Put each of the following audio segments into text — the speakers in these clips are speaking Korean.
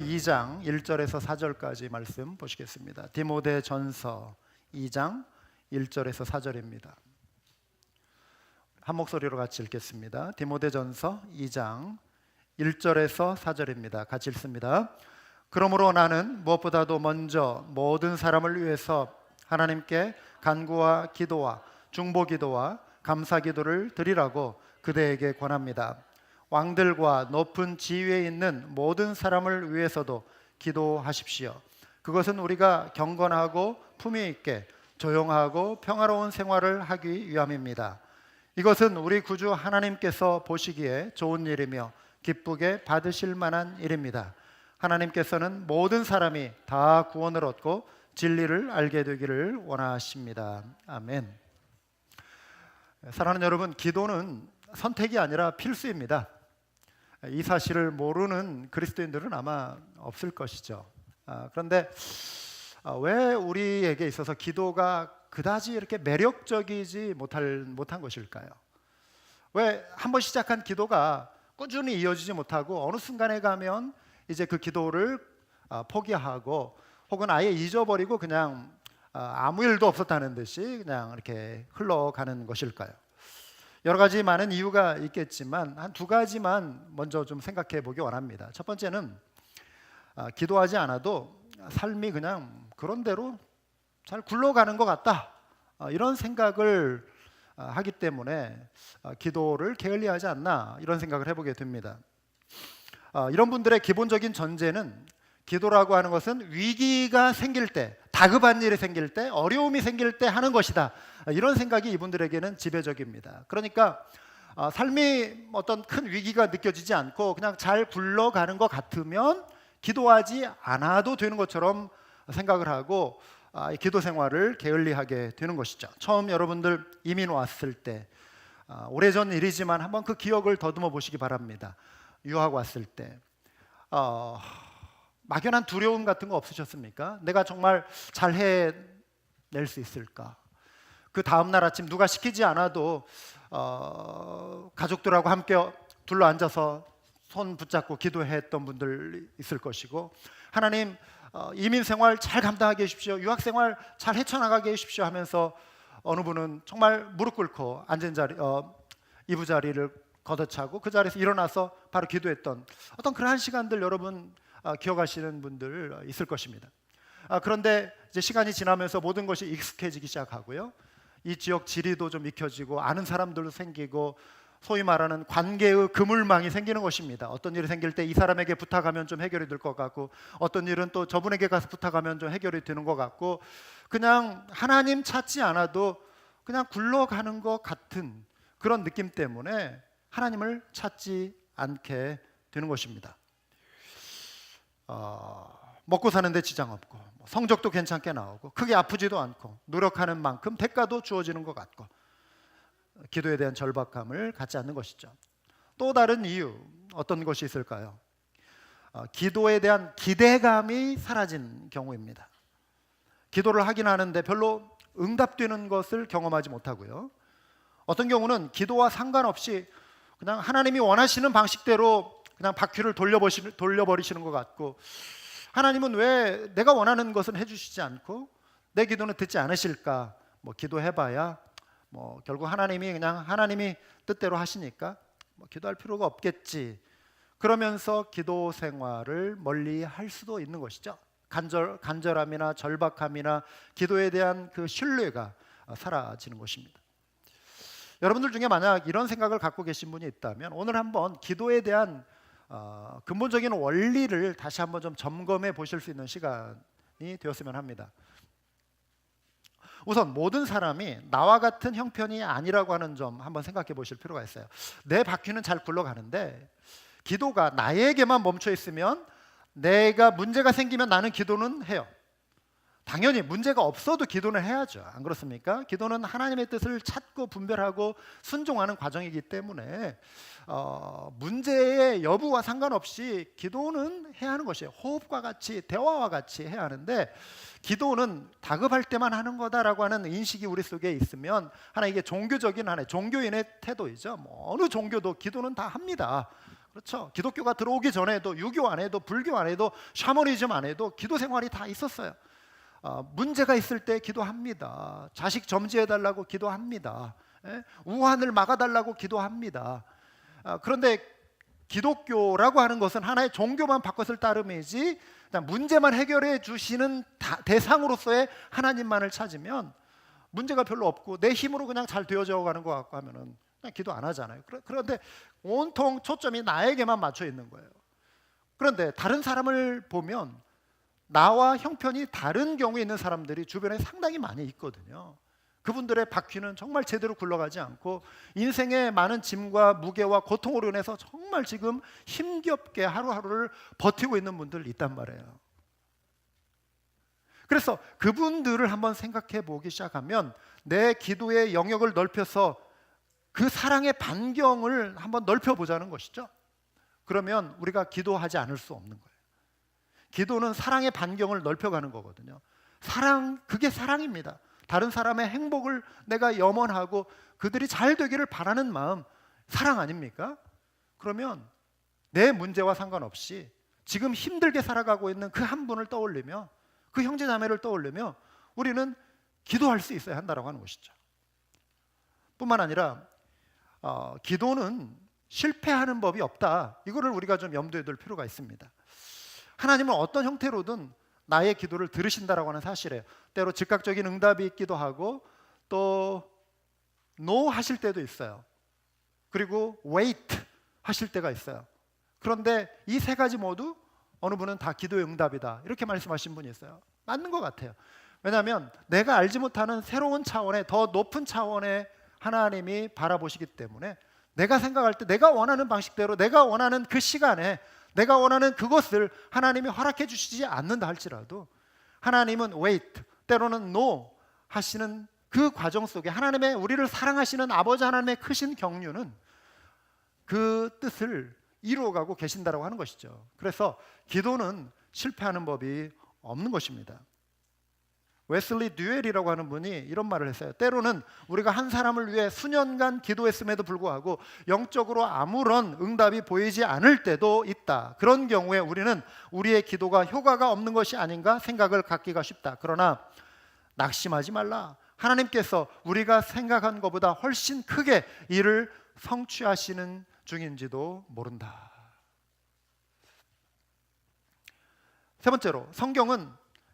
2장 1절에서 4절까지 말씀 보시겠습니다. 디모데전서 2장 1절에서 4절입니다. 한 목소리로 같이 읽겠습니다. 디모데전서 2장 1절에서 4절입니다. 같이 읽습니다. 그러므로 나는 무엇보다도 먼저 모든 사람을 위해서 하나님께 간구와 기도와 중보기도와 감사기도를 드리라고 그대에게 권합니다. 왕들과 높은 지위에 있는 모든 사람을 위해서도 기도하십시오. 그것은 우리가 경건하고 품위 있게 조용하고 평화로운 생활을 하기 위함입니다. 이것은 우리 구주 하나님께서 보시기에 좋은 일이며 기쁘게 받으실 만한 일입니다. 하나님께서는 모든 사람이 다 구원을 얻고 진리를 알게 되기를 원하십니다. 아멘. 사랑하는 여러분, 기도는 선택이 아니라 필수입니다. 이 사실을 모르는 그리스도인들은 아마 없을 것이죠. 그런데 왜 우리에게 있어서 기도가 그다지 이렇게 매력적이지 못한 것일까요? 왜 한번 시작한 기도가 꾸준히 이어지지 못하고 어느 순간에 가면 이제 그 기도를 포기하고 혹은 아예 잊어버리고 그냥 아무 일도 없었다는 듯이 그냥 이렇게 흘러가는 것일까요? 여러 가지 많은 이유가 있겠지만 한 두 가지만 먼저 좀 생각해 보기 원합니다. 첫 번째는 기도하지 않아도 삶이 그냥 그런 대로 잘 굴러가는 것 같다, 이런 생각을 하기 때문에 기도를 게을리하지 않나, 이런 생각을 해보게 됩니다. 이런 분들의 기본적인 전제는 기도라고 하는 것은 위기가 생길 때, 다급한 일이 생길 때, 어려움이 생길 때 하는 것이다, 이런 생각이 이분들에게는 지배적입니다. 그러니까 삶이 어떤 큰 위기가 느껴지지 않고 그냥 잘 굴러가는 것 같으면 기도하지 않아도 되는 것처럼 생각을 하고 기도 생활을 게을리하게 되는 것이죠. 처음 여러분들 이민 왔을 때, 오래전 일이지만 한번 그 기억을 더듬어 보시기 바랍니다. 유학 왔을 때 막연한 두려움 같은 거 없으셨습니까? 내가 정말 잘 해낼 수 있을까? 그 다음날 아침 누가 시키지 않아도 가족들하고 함께 둘러앉아서 손 붙잡고 기도했던 분들 있을 것이고, 하나님 이민 생활 잘 감당하게 해주십시오, 유학 생활 잘 헤쳐나가게 해주십시오 하면서 어느 분은 정말 무릎 꿇고 앉은 자리, 이부자리를 걷어차고 그 자리에서 일어나서 바로 기도했던 어떤 그러한 시간들 여러분 기억하시는 분들 있을 것입니다. 그런데 이제 시간이 지나면서 모든 것이 익숙해지기 시작하고요, 이 지역 지리도 좀 익혀지고 아는 사람들도 생기고 소위 말하는 관계의 그물망이 생기는 것입니다. 어떤 일이 생길 때 이 사람에게 부탁하면 좀 해결이 될 것 같고, 어떤 일은 또 저분에게 가서 부탁하면 좀 해결이 되는 것 같고, 그냥 하나님 찾지 않아도 그냥 굴러가는 것 같은 그런 느낌 때문에 하나님을 찾지 않게 되는 것입니다. 먹고 사는데 지장 없고 성적도 괜찮게 나오고 크게 아프지도 않고 노력하는 만큼 대가도 주어지는 것 같고, 기도에 대한 절박함을 갖지 않는 것이죠. 또 다른 이유 어떤 것이 있을까요? 기도에 대한 기대감이 사라진 경우입니다. 기도를 하긴 하는데 별로 응답되는 것을 경험하지 못하고요, 어떤 경우는 기도와 상관없이 그냥 하나님이 원하시는 방식대로 그냥 바퀴를 돌려버리시는 것 같고, 하나님은 왜 내가 원하는 것은 해주시지 않고 내 기도는 듣지 않으실까? 기도해봐야 결국 하나님이 그냥 하나님이 뜻대로 하시니까 기도할 필요가 없겠지, 그러면서 기도 생활을 멀리 할 수도 있는 것이죠. 간절함이나 절박함이나 기도에 대한 그 신뢰가 사라지는 것입니다. 여러분들 중에 만약 이런 생각을 갖고 계신 분이 있다면 오늘 한번 기도에 대한 근본적인 원리를 다시 한번 좀 점검해 보실 수 있는 시간이 되었으면 합니다. 우선 모든 사람이 나와 같은 형편이 아니라고 하는 점 한번 생각해 보실 필요가 있어요. 내 바퀴는 잘 굴러가는데 기도가 나에게만 멈춰 있으면, 내가 문제가 생기면 나는 기도는 해요. 당연히 문제가 없어도 기도는 해야죠. 안 그렇습니까? 기도는 하나님의 뜻을 찾고 분별하고 순종하는 과정이기 때문에 문제의 여부와 상관없이 기도는 해야 하는 것이에요. 호흡과 같이, 대화와 같이 해야 하는데, 기도는 다급할 때만 하는 거다라고 하는 인식이 우리 속에 있으면 하나 이게 종교적인 하나의 종교인의 태도이죠. 어느 종교도 기도는 다 합니다. 그렇죠. 기독교가 들어오기 전에도 유교 안에도 불교 안에도 샤머니즘 안에도 기도 생활이 다 있었어요. 문제가 있을 때 기도합니다. 자식 점지해달라고 기도합니다. 우한을 막아달라고 기도합니다. 그런데 기독교라고 하는 것은 하나의 종교만 바꿨을 따름이지 문제만 해결해 주시는 대상으로서의 하나님만을 찾으면 문제가 별로 없고 내 힘으로 그냥 잘 되어져 가는 것 같고 하면은 그냥 기도 안 하잖아요. 그런데 온통 초점이 나에게만 맞춰 있는 거예요. 그런데 다른 사람을 보면 나와 형편이 다른 경우에 있는 사람들이 주변에 상당히 많이 있거든요. 그분들의 바퀴는 정말 제대로 굴러가지 않고 인생의 많은 짐과 무게와 고통으로 인해서 정말 지금 힘겹게 하루하루를 버티고 있는 분들 있단 말이에요. 그래서 그분들을 한번 생각해 보기 시작하면 내 기도의 영역을 넓혀서 그 사랑의 반경을 한번 넓혀보자는 것이죠. 그러면 우리가 기도하지 않을 수 없는 거예요. 기도는 사랑의 반경을 넓혀가는 거거든요. 그게 사랑입니다. 다른 사람의 행복을 내가 염원하고 그들이 잘 되기를 바라는 마음, 사랑 아닙니까? 그러면 내 문제와 상관없이 지금 힘들게 살아가고 있는 그 한 분을 떠올리며 그 형제자매를 떠올리며 우리는 기도할 수 있어야 한다고 하는 것이죠. 뿐만 아니라 기도는 실패하는 법이 없다. 이거를 우리가 좀 염두에 둘 필요가 있습니다. 하나님은 어떤 형태로든 나의 기도를 들으신다라고 하는 사실이에요. 때로 즉각적인 응답이 있기도 하고 또 no 하실 때도 있어요. 그리고 wait 하실 때가 있어요. 그런데 이 세 가지 모두 어느 분은 다 기도의 응답이다 이렇게 말씀하신 분이 있어요. 맞는 것 같아요. 왜냐하면 내가 알지 못하는 새로운 차원의 더 높은 차원의 하나님이 바라보시기 때문에 내가 생각할 때 내가 원하는 방식대로 내가 원하는 그 시간에 내가 원하는 그것을 하나님이 허락해 주시지 않는다 할지라도 하나님은 wait, 때로는 no 하시는 그 과정 속에 하나님의 우리를 사랑하시는 아버지 하나님의 크신 경륜은 그 뜻을 이루어가고 계신다라고 하는 것이죠. 그래서 기도는 실패하는 법이 없는 것입니다. 웨슬리 듀엘이라고 하는 분이 이런 말을 했어요. 때로는 우리가 한 사람을 위해 수년간 기도했음에도 불구하고 영적으로 아무런 응답이 보이지 않을 때도 있다. 그런 경우에 우리는 우리의 기도가 효과가 없는 것이 아닌가 생각을 갖기가 쉽다. 그러나 낙심하지 말라. 하나님께서 우리가 생각한 것보다 훨씬 크게 이를 성취하시는 중인지도 모른다. 세 번째로, 성경은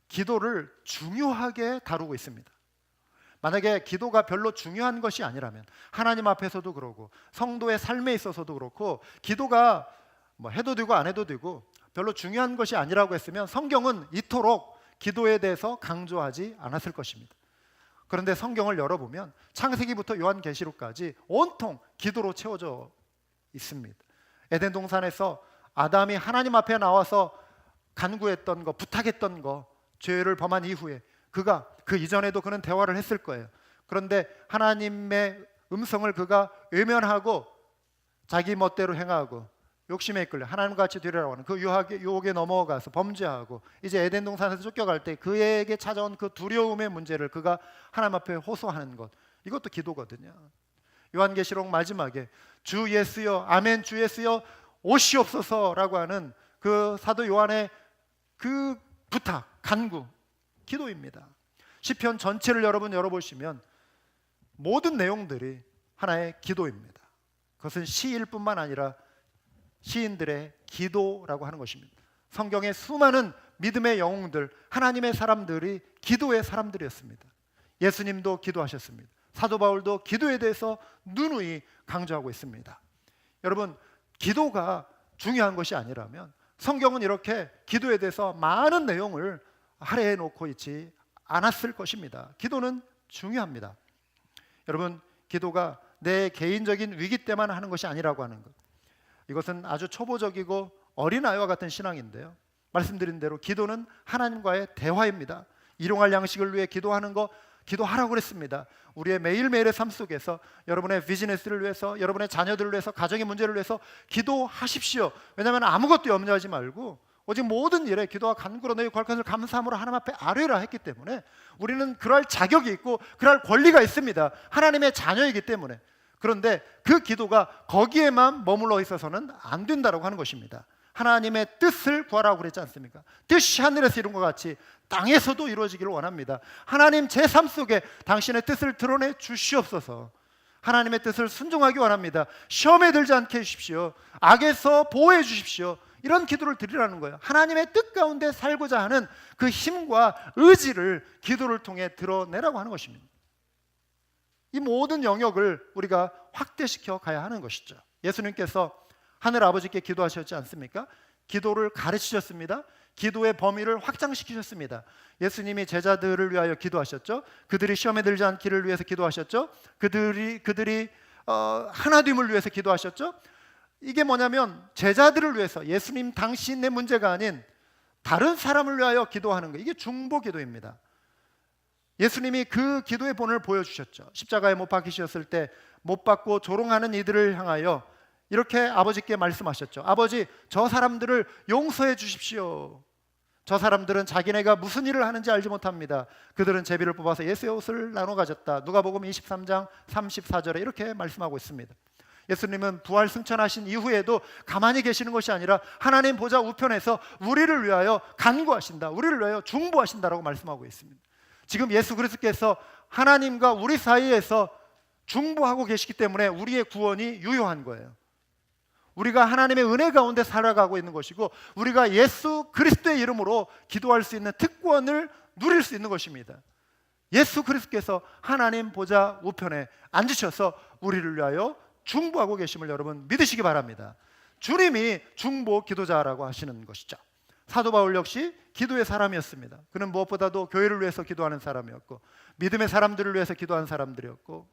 기도를 중요하게 다루고 있습니다. 만약에 기도가 별로 중요한 것이 아니라면 하나님 앞에서도 그러고 성도의 삶에 있어서도 그렇고 기도가 뭐 해도 되고 안 해도 되고 별로 중요한 것이 아니라고 했으면 성경은 이토록 기도에 대해서 강조하지 않았을 것입니다. 그런데 성경을 열어보면 창세기부터 요한계시록까지 온통 기도로 채워져 있습니다. 에덴 동산에서 아담이 하나님 앞에 나와서 간구했던 거, 부탁했던 거, 죄를 범한 이후에 그가 그 이전에도 그는 대화를 했을 거예요. 그런데 하나님의 음성을 그가 외면하고 자기 멋대로 행하고 욕심에 이끌려 하나님같이 되리라고 하는 그 유혹에 넘어가서 범죄하고 이제 에덴 동산에서 쫓겨갈 때 그에게 찾아온 그 두려움의 문제를 그가 하나님 앞에 호소하는 것, 이것도 기도거든요. 요한계시록 마지막에 주 예수여, 아멘 주 예수여 오시옵소서라고 하는 그 사도 요한의 그 부탁, 간구, 기도입니다. 시편 전체를 여러분 열어보시면 모든 내용들이 하나의 기도입니다. 그것은 시일 뿐만 아니라 시인들의 기도라고 하는 것입니다. 성경의 수많은 믿음의 영웅들, 하나님의 사람들이 기도의 사람들이었습니다. 예수님도 기도하셨습니다. 사도 바울도 기도에 대해서 누누이 강조하고 있습니다. 여러분, 기도가 중요한 것이 아니라면 성경은 이렇게 기도에 대해서 많은 내용을 할애해 놓고 있지 않았을 것입니다. 기도는 중요합니다. 여러분, 기도가 내 개인적인 위기 때만 하는 것이 아니라고 하는 것, 이것은 아주 초보적이고 어린아이와 같은 신앙인데요, 말씀드린 대로 기도는 하나님과의 대화입니다. 일용할 양식을 위해 기도하는 거 기도하라고 그랬습니다. 우리의 매일매일의 삶 속에서 여러분의 비즈니스를 위해서, 여러분의 자녀들을 위해서, 가정의 문제를 위해서 기도하십시오. 왜냐하면 아무것도 염려하지 말고 오직 모든 일에 기도와 간구로 너희 구할 것을 감사함으로 하나님 앞에 아뢰라 했기 때문에 우리는 그럴 자격이 있고 그럴 권리가 있습니다. 하나님의 자녀이기 때문에. 그런데 그 기도가 거기에만 머물러 있어서는 안 된다고 하는 것입니다. 하나님의 뜻을 구하라고 그랬지 않습니까? 뜻이 하늘에서 이룬 것 같이 땅에서도 이루어지기를 원합니다. 하나님 제 삶 속에 당신의 뜻을 드러내 주시옵소서. 하나님의 뜻을 순종하기 원합니다. 시험에 들지 않게 해주십시오. 악에서 보호해 주십시오. 이런 기도를 드리라는 거예요. 하나님의 뜻 가운데 살고자 하는 그 힘과 의지를 기도를 통해 드러내라고 하는 것입니다. 이 모든 영역을 우리가 확대시켜 가야 하는 것이죠. 예수님께서 하늘 아버지께 기도하셨지 않습니까? 기도를 가르치셨습니다. 기도의 범위를 확장시키셨습니다. 예수님이 제자들을 위하여 기도하셨죠. 그들이 시험에 들지 않기를 위해서 기도하셨죠. 그들이 하나됨을 위해서 기도하셨죠. 이게 뭐냐면 제자들을 위해서, 예수님 당신의 문제가 아닌 다른 사람을 위하여 기도하는 거, 이게 중보 기도입니다. 예수님이 그 기도의 본을 보여주셨죠. 십자가에 못 박히셨을 때 못 박고 조롱하는 이들을 향하여 이렇게 아버지께 말씀하셨죠. 아버지, 저 사람들을 용서해 주십시오. 저 사람들은 자기네가 무슨 일을 하는지 알지 못합니다. 그들은 제비를 뽑아서 예수의 옷을 나눠 가졌다. 누가복음 23장 34절에 이렇게 말씀하고 있습니다. 예수님은 부활 승천하신 이후에도 가만히 계시는 것이 아니라 하나님 보좌 우편에서 우리를 위하여 간구하신다, 우리를 위하여 중보하신다라고 말씀하고 있습니다. 지금 예수 그리스도께서 하나님과 우리 사이에서 중보하고 계시기 때문에 우리의 구원이 유효한 거예요. 우리가 하나님의 은혜 가운데 살아가고 있는 것이고, 우리가 예수 그리스도의 이름으로 기도할 수 있는 특권을 누릴 수 있는 것입니다. 예수 그리스도께서 하나님 보좌 우편에 앉으셔서 우리를 위하여 중보하고 계심을 여러분 믿으시기 바랍니다. 주님이 중보 기도자라고 하시는 것이죠. 사도 바울 역시 기도의 사람이었습니다. 그는 무엇보다도 교회를 위해서 기도하는 사람이었고, 믿음의 사람들을 위해서 기도한 사람들이었고,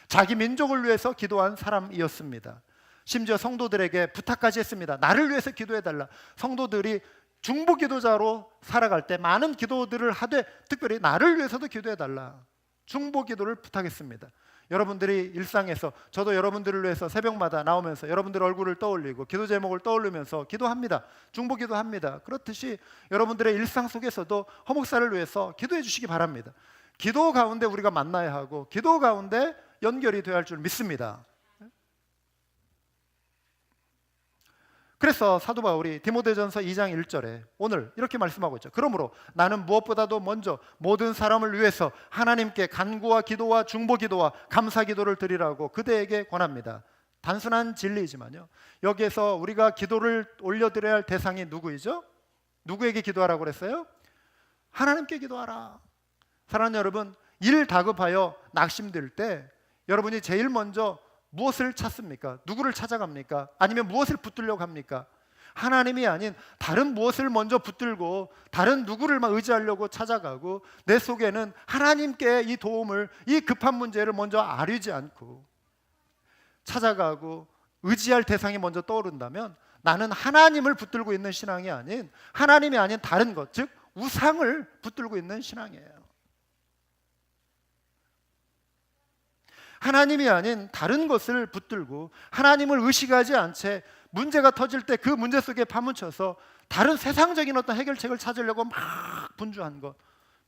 자기 민족을 위해서 기도한 사람이었습니다. 심지어 성도들에게 부탁까지 했습니다. 나를 위해서 기도해달라. 성도들이 중보 기도자로 살아갈 때 많은 기도들을 하되 특별히 나를 위해서도 기도해달라. 중보 기도를 부탁했습니다. 여러분들이 일상에서, 저도 여러분들을 위해서 새벽마다 나오면서 여러분들 얼굴을 떠올리고 기도 제목을 떠올리면서 기도합니다. 중보 기도합니다. 그렇듯이 여러분들의 일상 속에서도 허목사를 위해서 기도해 주시기 바랍니다. 기도 가운데 우리가 만나야 하고, 기도 가운데 연결이 되어야 할 줄 믿습니다. 그래서 사도 바울이 디모데전서 2장 1절에 오늘 이렇게 말씀하고 있죠. 그러므로 나는 무엇보다도 먼저 모든 사람을 위해서 하나님께 간구와 기도와 중보 기도와 감사 기도를 드리라고 그대에게 권합니다. 단순한 진리이지만요, 여기에서 우리가 기도를 올려드려야 할 대상이 누구이죠? 누구에게 기도하라고 그랬어요? 하나님께 기도하라. 사랑하는 여러분, 일 다급하여 낙심될 때 여러분이 제일 먼저 무엇을 찾습니까? 누구를 찾아갑니까? 아니면 무엇을 붙들려고 합니까? 하나님이 아닌 다른 무엇을 먼저 붙들고 다른 누구를 막 의지하려고 찾아가고, 내 속에는 하나님께 이 도움을, 이 급한 문제를 먼저 아뢰지 않고 찾아가고 의지할 대상이 먼저 떠오른다면, 나는 하나님을 붙들고 있는 신앙이 아닌 하나님이 아닌 다른 것, 즉 우상을 붙들고 있는 신앙이에요. 하나님이 아닌 다른 것을 붙들고 하나님을 의식하지 않은 채 문제가 터질 때 그 문제 속에 파묻혀서 다른 세상적인 어떤 해결책을 찾으려고 막 분주한 것,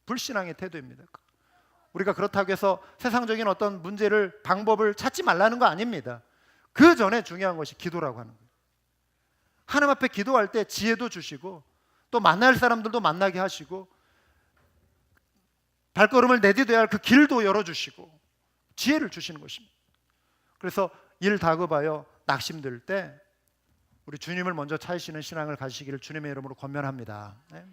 불신앙의 태도입니다. 우리가 그렇다고 해서 세상적인 어떤 문제를, 방법을 찾지 말라는 거 아닙니다. 그 전에 중요한 것이 기도라고 하는 거예요. 하나님 앞에 기도할 때 지혜도 주시고, 또 만날 사람들도 만나게 하시고, 발걸음을 내디뎌야 할 그 길도 열어주시고 지혜를 주시는 것입니다. 그래서 일 다급하여 낙심들 때 우리 주님을 먼저 찾으시는 신앙을 가지시기를 주님의 이름으로 권면합니다. 네.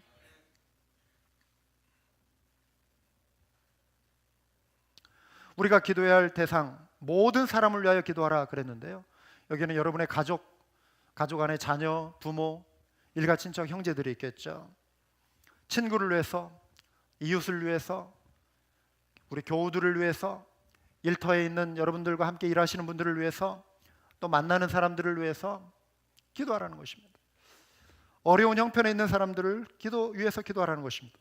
우리가 기도해야 할 대상, 모든 사람을 위하여 기도하라 그랬는데요, 여기는 여러분의 가족 안에 자녀, 부모, 일가 친척, 형제들이 있겠죠. 친구를 위해서, 이웃을 위해서, 우리 교우들을 위해서, 일터에 있는 여러분들과 함께 일하시는 분들을 위해서, 또 만나는 사람들을 위해서 기도하라는 것입니다. 어려운 형편에 있는 사람들을 위해서 기도하라는 것입니다.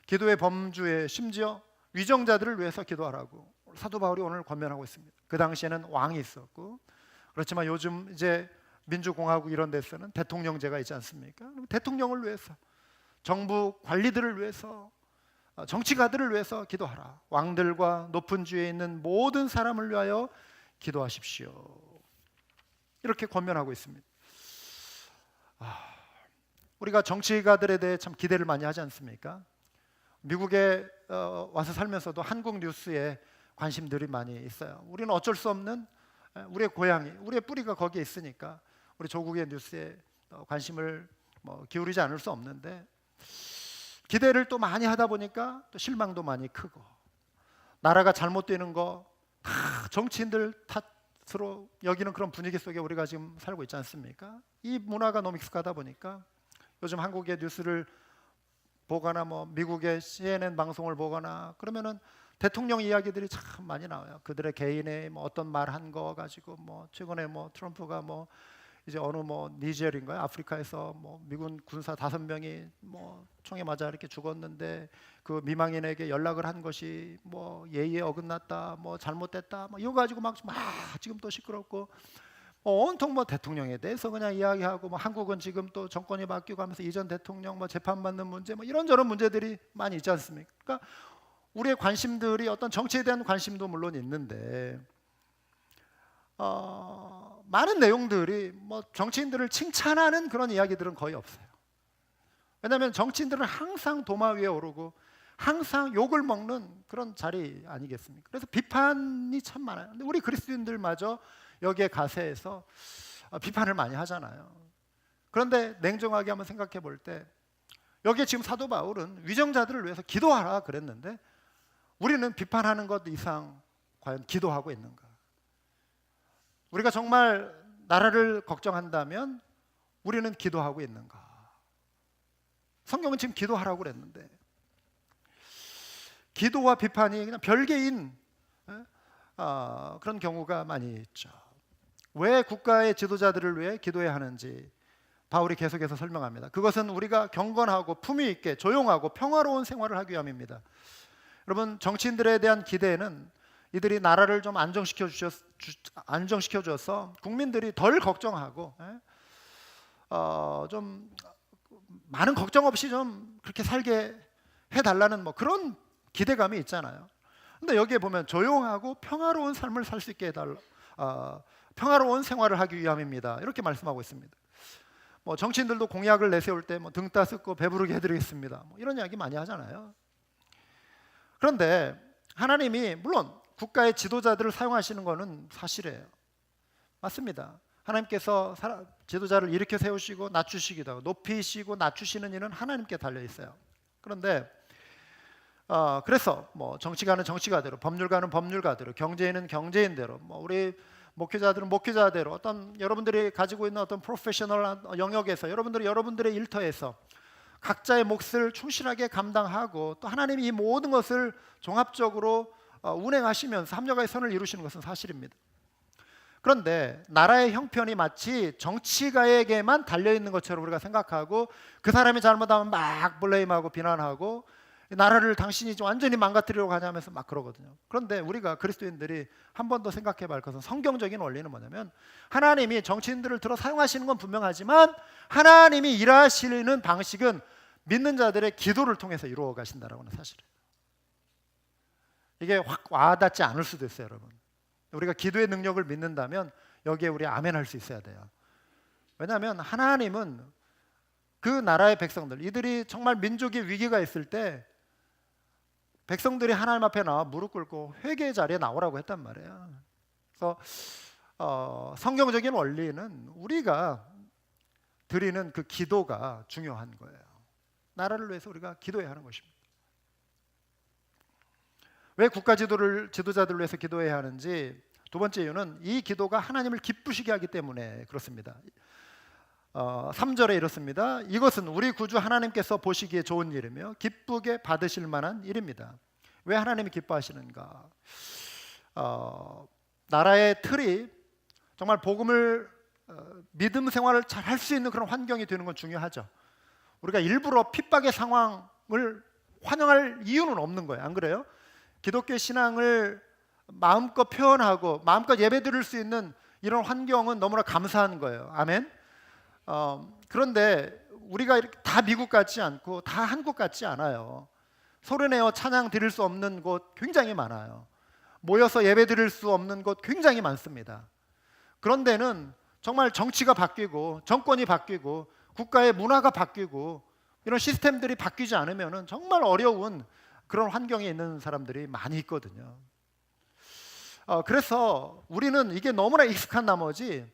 기도의 범주에 심지어 위정자들을 위해서 기도하라고 사도 바울이 오늘 권면하고 있습니다. 그 당시에는 왕이 있었고, 그렇지만 요즘 이제 민주공화국 이런 데서는 대통령제가 있지 않습니까? 대통령을 위해서, 정부 관리들을 위해서, 정치가들을 위해서 기도하라. 왕들과 높은 주에 있는 모든 사람을 위하여 기도하십시오. 이렇게 권면하고 있습니다. 우리가 정치가들에 대해 참 기대를 많이 하지 않습니까? 미국에 와서 살면서도 한국 뉴스에 관심들이 많이 있어요. 우리는 어쩔 수 없는 우리의 고향이, 우리의 뿌리가 거기에 있으니까 우리 조국의 뉴스에 관심을 기울이지 않을 수 없는데, 기대를 또 많이 하다 보니까 또 실망도 많이 크고, 나라가 잘못되는 거 다 정치인들 탓으로 여기는 그런 분위기 속에 우리가 지금 살고 있지 않습니까? 이 문화가 너무 익숙하다 보니까 요즘 한국의 뉴스를 보거나 미국의 CNN 방송을 보거나 그러면은 대통령 이야기들이 참 많이 나와요. 그들의 개인의 어떤 말 한 거 가지고 최근에 트럼프가 이제 어느 니젤인가요? 아프리카에서 미군 군사 5명이 총에 맞아 이렇게 죽었는데 그 미망인에게 연락을 한 것이 예의에 어긋났다, 잘못됐다, 이거 가지고 막 지금 또 시끄럽고, 온통 대통령에 대해서 그냥 이야기하고, 한국은 지금 또 정권이 바뀌고 하면서 이전 대통령 재판받는 문제 이런저런 문제들이 많이 있지 않습니까? 그러니까 우리의 관심들이 어떤 정치에 대한 관심도 물론 있는데 많은 내용들이 정치인들을 칭찬하는 그런 이야기들은 거의 없어요. 왜냐하면 정치인들은 항상 도마 위에 오르고 항상 욕을 먹는 그런 자리 아니겠습니까? 그래서 비판이 참 많아요. 근데 우리 그리스도인들마저 여기에 가세해서 비판을 많이 하잖아요. 그런데 냉정하게 한번 생각해 볼 때, 여기에 지금 사도 바울은 위정자들을 위해서 기도하라 그랬는데 우리는 비판하는 것 이상 과연 기도하고 있는가? 우리가 정말 나라를 걱정한다면 우리는 기도하고 있는가? 성경은 지금 기도하라고 그랬는데 기도와 비판이 그냥 별개인 그런 경우가 많이 있죠. 왜 국가의 지도자들을 위해 기도해야 하는지 바울이 계속해서 설명합니다. 그것은 우리가 경건하고 품위 있게 조용하고 평화로운 생활을 하기 위함입니다. 여러분, 정치인들에 대한 기대는 이들이 나라를 좀 안정시켜 줘서 국민들이 덜 걱정하고 좀 많은 걱정 없이 좀 그렇게 살게 해달라는 그런 기대감이 있잖아요. 근데 여기에 보면 조용하고 평화로운 삶을 살 수 있게 해달라, 평화로운 생활을 하기 위함입니다. 이렇게 말씀하고 있습니다. 정치인들도 공약을 내세울 때 등 따숩고 배부르게 해드리겠습니다, 이런 이야기 많이 하잖아요. 그런데 하나님이 물론 국가의 지도자들을 사용하시는 것은 사실이에요. 맞습니다. 하나님께서 지도자를 일으켜 세우시고 낮추시기도 하고 높이시고 낮추시는 일은 하나님께 달려 있어요. 그런데 그래서 정치가는 정치가대로, 법률가는 법률가대로, 경제인은 경제인대로, 우리 목회자들은 목회자대로, 어떤 여러분들이 가지고 있는 어떤 프로페셔널 영역에서 여러분들의 일터에서 각자의 몫을 충실하게 감당하고, 또 하나님이 이 모든 것을 종합적으로 운행하시면서 합력의 선을 이루시는 것은 사실입니다. 그런데 나라의 형편이 마치 정치가에게만 달려있는 것처럼 우리가 생각하고, 그 사람이 잘못하면 막 블레임하고 비난하고 나라를 당신이 완전히 망가뜨리려고 하냐면서 막 그러거든요. 그런데 우리가 그리스도인들이 한 번 더 생각해 볼 것은, 성경적인 원리는 뭐냐면, 하나님이 정치인들을 들어 사용하시는 건 분명하지만 하나님이 일하시는 방식은 믿는 자들의 기도를 통해서 이루어 가신다라고 하는 사실이에요. 이게 확 와닿지 않을 수도 있어요, 여러분. 우리가 기도의 능력을 믿는다면 여기에 우리 아멘 할 수 있어야 돼요. 왜냐하면 하나님은 그 나라의 백성들, 이들이 정말 민족의 위기가 있을 때 백성들이 하나님 앞에 나와 무릎 꿇고 회개의 자리에 나오라고 했단 말이에요. 그래서 성경적인 원리는 우리가 드리는 그 기도가 중요한 거예요. 나라를 위해서 우리가 기도해야 하는 것입니다. 왜 국가 지도자들을 위해서 기도해야 하는지, 두 번째 이유는 이 기도가 하나님을 기쁘시게 하기 때문에 그렇습니다. 3절에 이렇습니다. 이것은 우리 구주 하나님께서 보시기에 좋은 일이며 기쁘게 받으실 만한 일입니다. 왜 하나님이 기뻐하시는가? 나라의 틀이 정말 복음을 믿음 생활을 잘 할 수 있는 그런 환경이 되는 건 중요하죠. 우리가 일부러 핍박의 상황을 환영할 이유는 없는 거예요. 안 그래요? 기독교 신앙을 마음껏 표현하고 마음껏 예배드릴 수 있는 이런 환경은 너무나 감사한 거예요. 아멘. 그런데 우리가 이렇게 다 미국 같지 않고 다 한국 같지 않아요. 소리내어 찬양 드릴 수 없는 곳 굉장히 많아요. 모여서 예배 드릴 수 없는 곳 굉장히 많습니다. 그런 데는 정말 정치가 바뀌고 정권이 바뀌고 국가의 문화가 바뀌고 이런 시스템들이 바뀌지 않으면 정말 어려운 그런 환경에 있는 사람들이 많이 있거든요. 그래서 우리는 이게 너무나 익숙한 나머지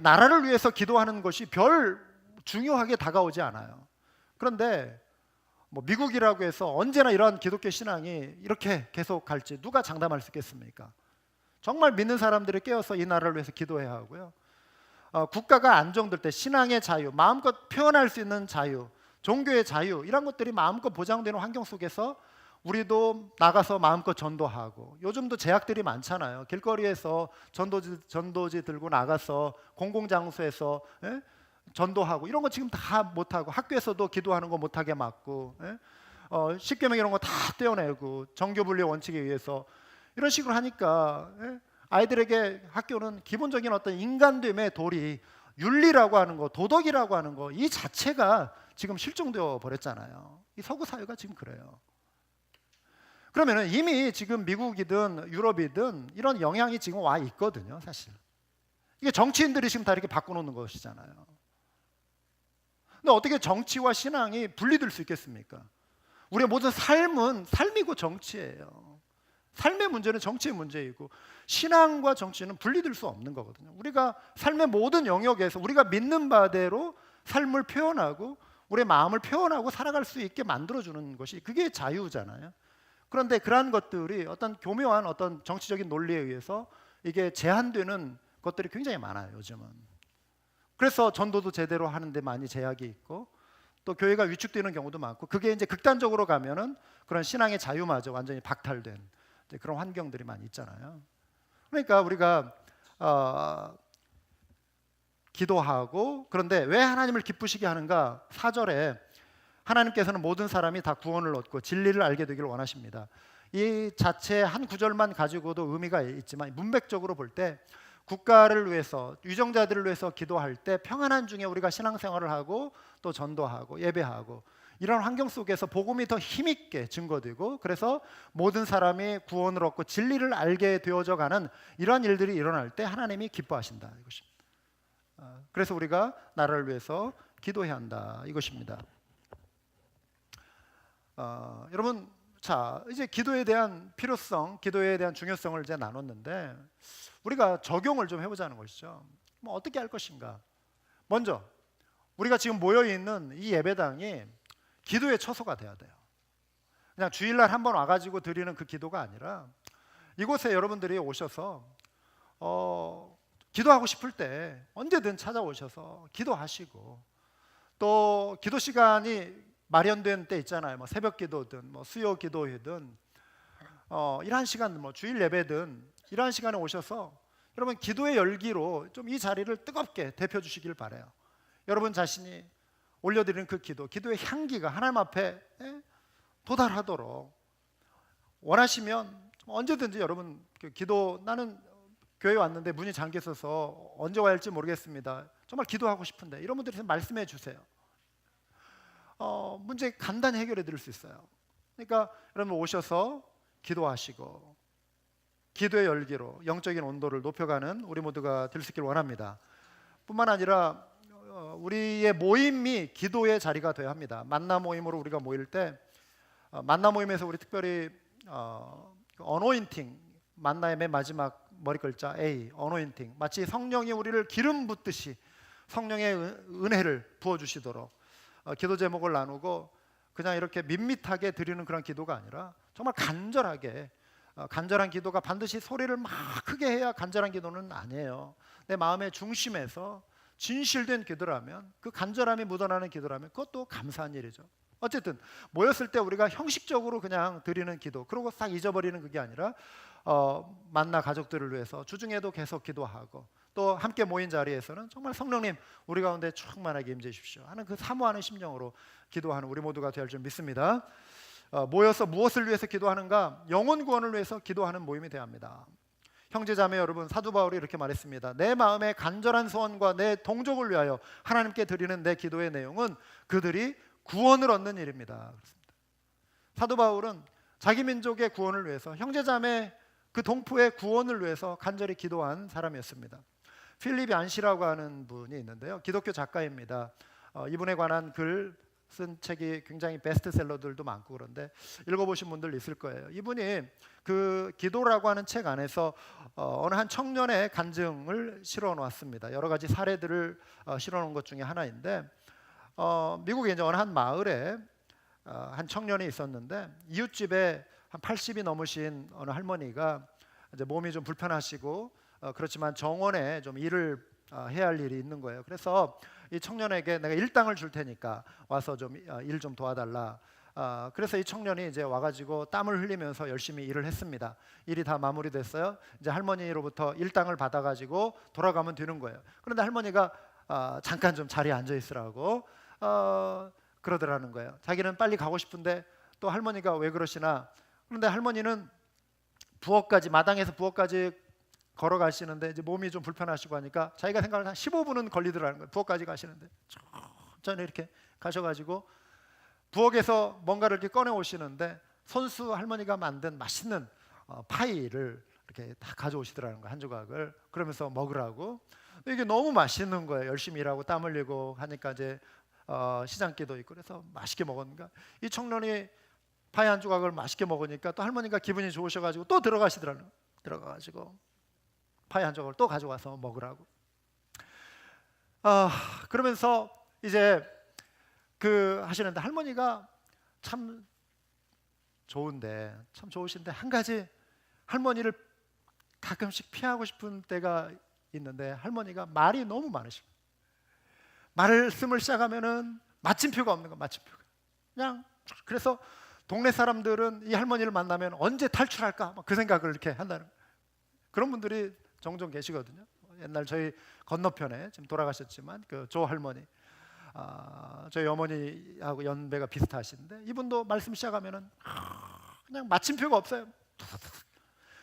나라를 위해서 기도하는 것이 별 중요하게 다가오지 않아요. 그런데 뭐 미국이라고 해서 언제나 이러한 기독교 신앙이 이렇게 계속 갈지 누가 장담할 수 있겠습니까? 정말 믿는 사람들이 깨어서 이 나라를 위해서 기도해야 하고요. 국가가 안정될 때 신앙의 자유, 마음껏 표현할 수 있는 자유, 종교의 자유 이런 것들이 마음껏 보장되는 환경 속에서 우리도 나가서 마음껏 전도하고, 요즘도 제약들이 많잖아요. 길거리에서 전도지 들고 나가서 공공장소에서 전도하고 이런 거 지금 다 못하고, 학교에서도 기도하는 거 못하게 막고, 십계명 이런 거 다 떼어내고 정교분리 원칙에 의해서 이런 식으로 하니까 아이들에게 학교는 기본적인 어떤 인간됨의 도리, 윤리라고 하는 거, 도덕이라고 하는 거 이 자체가 지금 실종되어 버렸잖아요. 이 서구 사회가 지금 그래요. 그러면 이미 지금 미국이든 유럽이든 이런 영향이 지금 와 있거든요, 사실. 이게 정치인들이 지금 다 이렇게 바꿔놓는 것이잖아요. 근데 어떻게 정치와 신앙이 분리될 수 있겠습니까? 우리의 모든 삶은 삶이고 정치예요. 삶의 문제는 정치의 문제이고 신앙과 정치는 분리될 수 없는 거거든요. 우리가 삶의 모든 영역에서 우리가 믿는 바대로 삶을 표현하고 우리의 마음을 표현하고 살아갈 수 있게 만들어주는 것이 그게 자유잖아요. 그런데 그러한 것들이 어떤 교묘한 어떤 정치적인 논리에 의해서 이게 제한되는 것들이 굉장히 많아요, 요즘은. 그래서 전도도 제대로 하는데 많이 제약이 있고 또 교회가 위축되는 경우도 많고, 그게 이제 극단적으로 가면은 그런 신앙의 자유마저 완전히 박탈된 그런 환경들이 많이 있잖아요. 그러니까 우리가 기도하고, 그런데 왜 하나님을 기쁘시게 하는가? 4절에 하나님께서는 모든 사람이 다 구원을 얻고 진리를 알게 되기를 원하십니다. 이 자체 한 구절만 가지고도 의미가 있지만 문맥적으로 볼 때 국가를 위해서, 유정자들을 위해서 기도할 때 평안한 중에 우리가 신앙생활을 하고 또 전도하고 예배하고 이런 환경 속에서 복음이 더 힘있게 증거되고, 그래서 모든 사람이 구원을 얻고 진리를 알게 되어져 가는 이러한 일들이 일어날 때 하나님이 기뻐하신다, 이것입니다. 그래서 우리가 나라를 위해서 기도해야 한다, 이것입니다. 여러분, 자, 이제 기도에 대한 필요성, 기도에 대한 중요성을 이제 나눴는데 우리가 적용을 좀 해보자는 것이죠. 뭐 어떻게 할 것인가? 먼저 우리가 지금 모여 있는 이 예배당이 기도의 처소가 돼야 돼요. 그냥 주일날 한번 와가지고 드리는 그 기도가 아니라 이곳에 여러분들이 오셔서 기도하고 싶을 때 언제든 찾아오셔서 기도하시고, 또 기도 시간이 마련된 때 있잖아요. 뭐 새벽 기도든 뭐 수요 기도회든 이러한 시간, 뭐 주일 예배든 이러한 시간에 오셔서 여러분 기도의 열기로 좀 이 자리를 뜨겁게 데펴 주시길 바라요. 여러분 자신이 올려드리는 그 기도의 향기가 하나님 앞에 도달하도록 원하시면 언제든지 여러분 기도, 나는 교회 왔는데 문이 잠겨 있어서 언제 와야 할지 모르겠습니다, 정말 기도하고 싶은데, 이런 분들이 말씀해 주세요. 문제 간단히 해결해 드릴 수 있어요. 그러니까 여러분 오셔서 기도하시고 기도의 열기로 영적인 온도를 높여가는 우리 모두가 될 수 있기를 원합니다. 뿐만 아니라 우리의 모임이 기도의 자리가 되어야 합니다. 만나 모임으로 우리가 모일 때 만나 모임에서 우리 특별히 어노인팅, 만나의 맨 마지막 머리 글자 A, 어노인팅, 마치 성령이 우리를 기름 붓듯이 성령의 은혜를 부어주시도록 기도 제목을 나누고, 그냥 이렇게 밋밋하게 드리는 그런 기도가 아니라 정말 간절하게, 간절한 기도가 반드시 소리를 막 크게 해야 간절한 기도는 아니에요. 내 마음의 중심에서 진실된 기도라면, 그 간절함이 묻어나는 기도라면 그것도 감사한 일이죠. 어쨌든 모였을 때 우리가 형식적으로 그냥 드리는 기도, 그러고 싹 잊어버리는 그게 아니라 만나 가족들을 위해서 주중에도 계속 기도하고, 또 함께 모인 자리에서는 정말 성령님 우리 가운데 충만하게 임재해 주십시오 하는 그 사모하는 심령으로 기도하는 우리 모두가 될 줄 믿습니다. 모여서 무엇을 위해서 기도하는가? 영혼 구원을 위해서 기도하는 모임이 되어야 합니다. 형제자매 여러분, 사도 바울이 이렇게 말했습니다. 내 마음의 간절한 소원과 내 동족을 위하여 하나님께 드리는 내 기도의 내용은 그들이 구원을 얻는 일입니다. 사도 바울은 자기 민족의 구원을 위해서, 형제자매 그 동포의 구원을 위해서 간절히 기도한 사람이었습니다. 필립 안시라고 하는 분이 있는데요, 기독교 작가입니다. 이분에 관한 글 쓴 책이 굉장히 베스트셀러들도 많고 그런데 읽어보신 분들 있을 거예요. 이분이 그 기도라고 하는 책 안에서 어느 한 청년의 간증을 실어 놓았습니다. 여러 가지 사례들을 실어 놓은 것 중에 하나인데, 미국의 이제 어느 한 마을에 한 청년이 있었는데, 이웃집에 한 80이 넘으신 어느 할머니가 이제 몸이 좀 불편하시고 그렇지만 정원에 좀 일을 해야 할 일이 있는 거예요. 그래서 이 청년에게 내가 일당을 줄 테니까 와서 좀 일 좀 도와달라. 그래서 이 청년이 이제 와가지고 땀을 흘리면서 열심히 일을 했습니다. 일이 다 마무리됐어요. 이제 할머니로부터 일당을 받아가지고 돌아가면 되는 거예요. 그런데 할머니가 잠깐 좀 자리에 앉아 있으라고 그러더라는 거예요. 자기는 빨리 가고 싶은데 또 할머니가 왜 그러시나. 그런데 할머니는 부엌까지, 마당에서 부엌까지 걸어가시는데 이제 몸이 좀 불편하시고 하니까 자기가 생각을 한 15분은 걸리더라는 거예요. 부엌까지 가시는데 천천히 이렇게 가셔가지고 부엌에서 뭔가를 이렇게 꺼내 오시는데 손수 할머니가 만든 맛있는 파이를 이렇게 다 가져오시더라는 거예요. 한 조각을. 그러면서 먹으라고. 이게 너무 맛있는 거예요. 열심히 일하고 땀 흘리고 하니까 이제 시장기도 있고 그래서 맛있게 먹었는가. 이 청년이 파이 한 조각을 맛있게 먹으니까 또 할머니가 기분이 좋으셔가지고 또 들어가시더라는 거예요. 들어가가지고 파이 한 조각을 또 가져와서 먹으라고. 그러면서 이제 그 하시는데 할머니가 참 좋은데, 참 좋으신데 한 가지 할머니를 가끔씩 피하고 싶은 때가 있는데, 할머니가 말이 너무 많으시고 말씀을 시작하면은 마침표가 없는 거, 마침표가 그냥. 그래서 동네 사람들은 이 할머니를 만나면 언제 탈출할까 그 생각을 이렇게 한다는 거예요. 그런 분들이 종종 계시거든요. 옛날 저희 건너편에 지금 돌아가셨지만 그 조 할머니, 저희 어머니하고 연배가 비슷하신데 이분도 말씀 시작하면은 그냥 마침표가 없어요.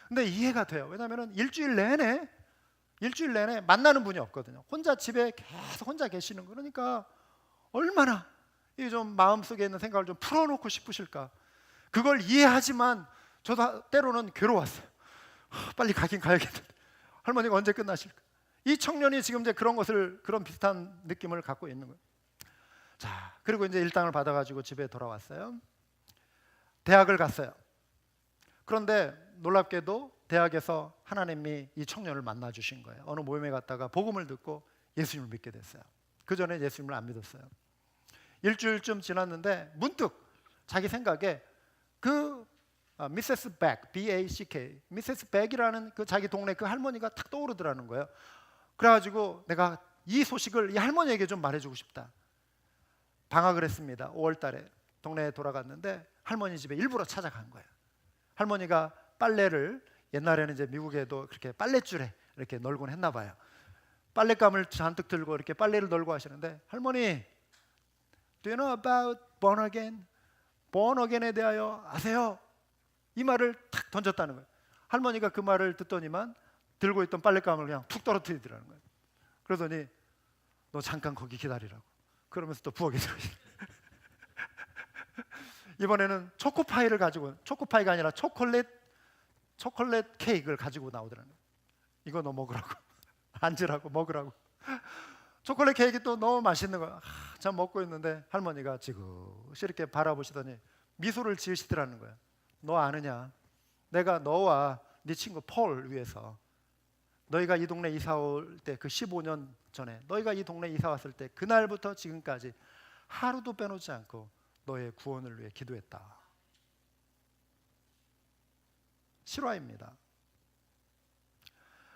근데 이해가 돼요. 왜냐하면 일주일 내내 만나는 분이 없거든요. 혼자 집에 계속 혼자 계시는 거. 그러니까 얼마나 이 좀 마음속에 있는 생각을 좀 풀어놓고 싶으실까. 그걸 이해하지만 저도 때로는 괴로웠어요. 빨리 가긴 가야겠는데 할머니가 언제 끝나실까. 이 청년이 지금 이제 그런 비슷한 느낌을 갖고 있는 거예요. 자, 그리고 이제 일당을 받아가지고 집에 돌아왔어요. 대학을 갔어요. 그런데 놀랍게도 대학에서 하나님이 이 청년을 만나 주신 거예요. 어느 모임에 갔다가 복음을 듣고 예수님을 믿게 됐어요. 그 전에 예수님을 안 믿었어요. 일주일쯤 지났는데 문득 자기 생각에 그 미세스 백, B-A-C-K, 미세스 백이라는 그 자기 동네 그 할머니가 탁 떠오르더라는 거예요. 그래가지고 내가 이 소식을 이 할머니에게 좀 말해주고 싶다. 방학을 했습니다. 5월 달에 동네에 돌아갔는데 할머니 집에 일부러 찾아간 거예요. 할머니가 빨래를, 옛날에는 이제 미국에도 그렇게 빨랫줄에 이렇게 널곤 했나 봐요. 빨랫감을 잔뜩 들고 이렇게 빨래를 널고 하시는데, 할머니, Do you know about born again? born again에 대하여 아세요? 이 말을 탁 던졌다는 거예요. 할머니가 그 말을 듣더니만 들고 있던 빨랫감을 그냥 툭 떨어뜨리더라는 거예요. 그러더니 너 잠깐 거기 기다리라고. 그러면서 또 부엌에 들어오시. 이번에는 초코파이를 가지고, 초코파이가 아니라 초콜릿 케이크를 가지고 나오더라는 거예요. 이거 너 먹으라고. 앉으라고, 먹으라고. 초콜릿 케이크 또 너무 맛있는 거예요. 참 먹고 있는데 할머니가 지그시 이렇게 바라보시더니 미소를 지으시더라는 거예요. 너 아느냐? 내가 너와 네 친구 폴 위해서, 너희가 이 동네 이사 올 때 그 15년 전에 너희가 이 동네 이사 왔을 때 그날부터 지금까지 하루도 빼놓지 않고 너의 구원을 위해 기도했다. 실화입니다.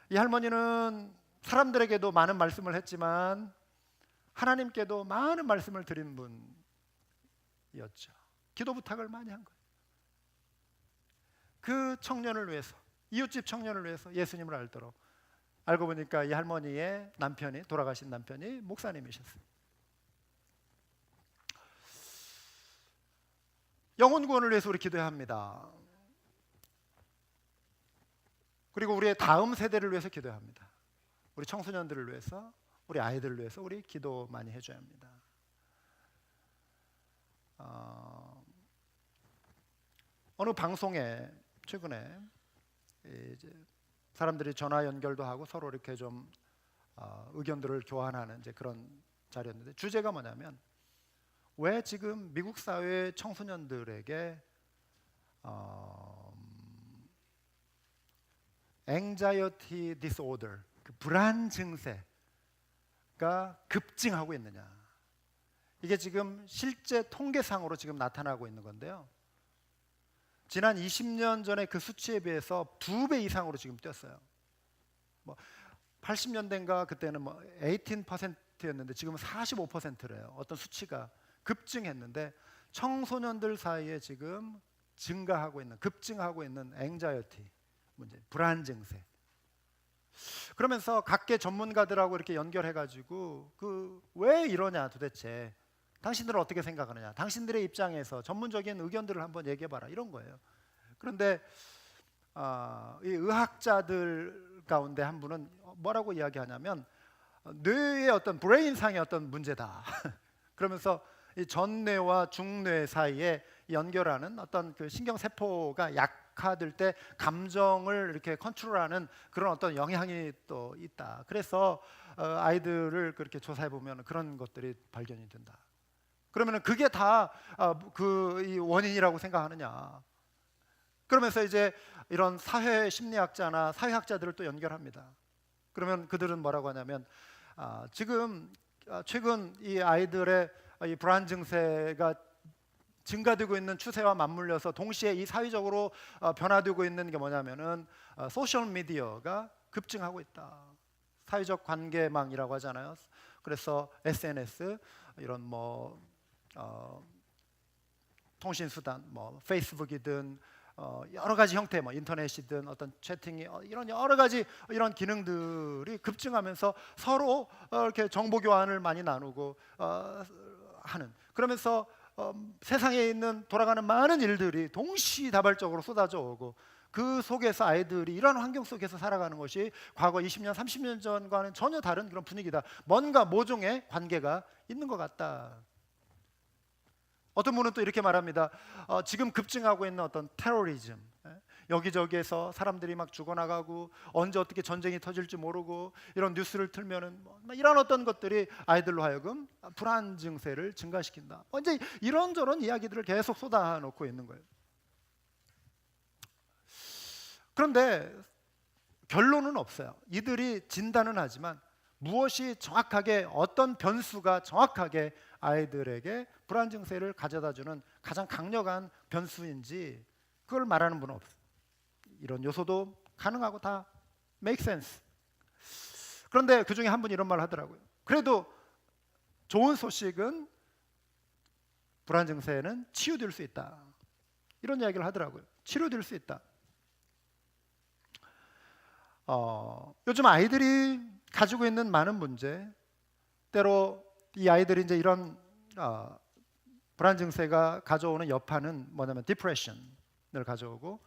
이 할머니는 사람들에게도 많은 말씀을 했지만 하나님께도 많은 말씀을 드린 분이었죠. 기도 부탁을 많이 한 거예요. 그 청년을 위해서, 이웃집 청년을 위해서 예수님을 알고 보니까 이 할머니의 남편이, 돌아가신 남편이 목사님이셨어요. 영혼 구원을 위해서 우리 기도해야 합니다. 그리고 우리의 다음 세대를 위해서 기도해야 합니다. 우리 청소년들을 위해서, 우리 아이들을 위해서 우리 기도 많이 해줘야 합니다. 어느 방송에 최근에 이제 사람들이 전화 연결도 하고 서로 이렇게 좀 의견들을 교환하는 이제 그런 자리였는데, 주제가 뭐냐면 왜 지금 미국 사회 청소년들에게 anxiety disorder, 그 불안 증세가 급증하고 있느냐. 이게 지금 실제 통계상으로 지금 나타나고 있는 건데요. 지난 20년 전에 그 수치에 비해서 2배 이상으로 지금 뛰었어요. 80년대인가 그때는 18%였는데 지금은 45%래요. 어떤 수치가 급증했는데 청소년들 사이에 지금 증가하고 있는, 급증하고 있는 anxiety 문제, 불안 증세. 그러면서 각계 전문가들하고 이렇게 연결해가지고 왜 이러냐 도대체, 당신들은 어떻게 생각하느냐, 당신들의 입장에서 전문적인 의견들을 한번 얘기해봐라, 이런 거예요. 그런데 이 의학자들 가운데 한 분은 뭐라고 이야기하냐면 뇌의 어떤 브레인상의 어떤 문제다. 그러면서 이 전뇌와 중뇌 사이에 연결하는 어떤 그 신경세포가 약화될 때 감정을 이렇게 컨트롤하는 그런 어떤 영향이 또 있다. 그래서 아이들을 그렇게 조사해 보면 그런 것들이 발견이 된다. 그러면 그게 다 이 원인이라고 생각하느냐. 그러면서 이제 이런 사회 심리학자나 사회학자들을 또 연결합니다. 그러면 그들은 뭐라고 하냐면 지금 최근 이 아이들의 이 불안 증세가 증가되고 있는 추세와 맞물려서 동시에 이 사회적으로 변화되고 있는 게 뭐냐면은 소셜 미디어가 급증하고 있다. 사회적 관계망이라고 하잖아요. 그래서 SNS, 이런 통신 수단, 페이스북이든 여러 가지 형태, 인터넷이든 어떤 채팅이, 이런 여러 가지 이런 기능들이 급증하면서 서로 이렇게 정보 교환을 많이 나누고 하는, 그러면서 세상에 있는 돌아가는 많은 일들이 동시다발적으로 쏟아져 오고, 그 속에서 아이들이 이런 환경 속에서 살아가는 것이 과거 20년, 30년 전과는 전혀 다른 그런 분위기다. 뭔가 모종의 관계가 있는 것 같다. 어떤 분은 또 이렇게 말합니다. 지금 급증하고 있는 어떤 테러리즘, 여기저기에서 사람들이 막 죽어나가고 언제 어떻게 전쟁이 터질지 모르고 이런 뉴스를 틀면은 이런 어떤 것들이 아이들로 하여금 불안 증세를 증가시킨다. 이제 이런저런 이야기들을 계속 쏟아놓고 있는 거예요. 그런데 결론은 없어요. 이들이 진단은 하지만 무엇이 정확하게, 어떤 변수가 정확하게 아이들에게 불안 증세를 가져다주는 가장 강력한 변수인지 그걸 말하는 분은 없어요. 이런 요소도 가능하고 다 make sense. 그런데 그 중에 한 분이 이런 말을 하더라고요. 그래도 좋은 소식은 불안 증세는 치유될 수 있다. 이런 이야기를 하더라고요. 치료될 수 있다. 요즘 아이들이 가지고 있는 많은 문제, 때로 이 아이들이 이제 이런 불안 증세가 가져오는 여파는 뭐냐면 디프레션을 가져오고,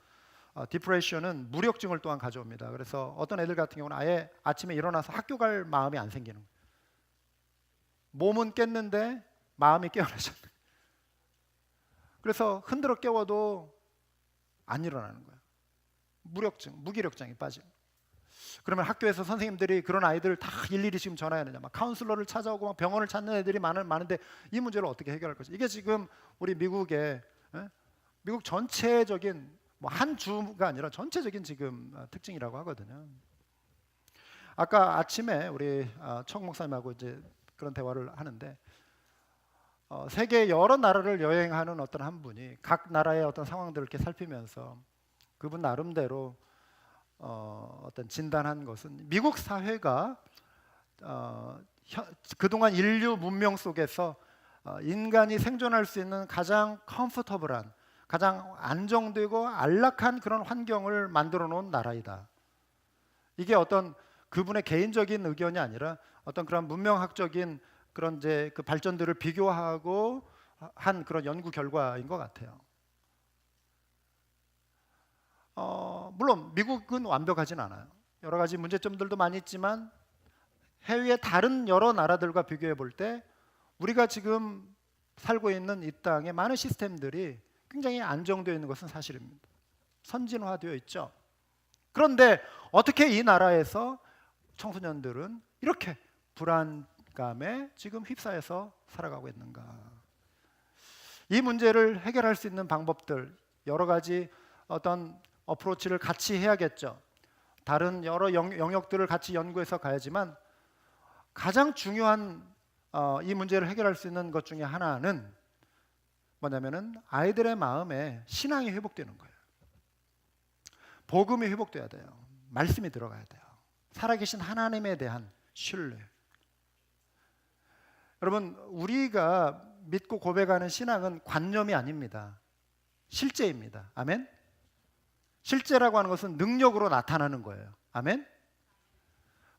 디프레션은 무력증을 또한 가져옵니다. 그래서 어떤 애들 같은 경우는 아예 아침에 일어나서 학교 갈 마음이 안 생기는 거예요. 몸은 깼는데 마음이 깨어나셨는 거예요. 그래서 흔들어 깨워도 안 일어나는 거예요. 무력증, 무기력장이 빠지는 거예요. 그러면 학교에서 선생님들이 그런 아이들을 다 일일이 지금 전화해야 되냐, 막 카운슬러를 찾아오고 막 병원을 찾는 애들이 많은데 이 문제를 어떻게 해결할 것이? 이게 지금 우리 미국의 미국 전체적인 한 주가 아니라 전체적인 지금 특징이라고 하거든요. 아까 아침에 우리 청 목사님하고 이제 그런 대화를 하는데 세계 여러 나라를 여행하는 어떤 한 분이 각 나라의 어떤 상황들을 이렇게 살피면서 그분 나름대로 어떤 진단한 것은 미국 사회가 그동안 인류 문명 속에서 인간이 생존할 수 있는 가장 컴포터블한, 가장 안정되고 안락한 그런 환경을 만들어 놓은 나라이다. 이게 어떤 그분의 개인적인 의견이 아니라 어떤 그런 문명학적인 그런 이제 그 발전들을 비교하고 한 그런 연구 결과인 것 같아요. 물론 미국은 완벽하진 않아요. 여러 가지 문제점들도 많이 있지만 해외의 다른 여러 나라들과 비교해 볼 때 우리가 지금 살고 있는 이 땅의 많은 시스템들이 굉장히 안정되어 있는 것은 사실입니다. 선진화되어 있죠. 그런데 어떻게 이 나라에서 청소년들은 이렇게 불안감에 지금 휩싸여서 살아가고 있는가? 이 문제를 해결할 수 있는 방법들, 여러 가지 어떤 어프로치를 같이 해야겠죠. 다른 여러 영역들을 같이 연구해서 가야지만 가장 중요한 이 문제를 해결할 수 있는 것 중에 하나는 뭐냐면은 아이들의 마음에 신앙이 회복되는 거예요. 복음이 회복돼야 돼요. 말씀이 들어가야 돼요. 살아계신 하나님에 대한 신뢰. 여러분, 우리가 믿고 고백하는 신앙은 관념이 아닙니다. 실제입니다. 아멘? 실제라고 하는 것은 능력으로 나타나는 거예요. 아멘?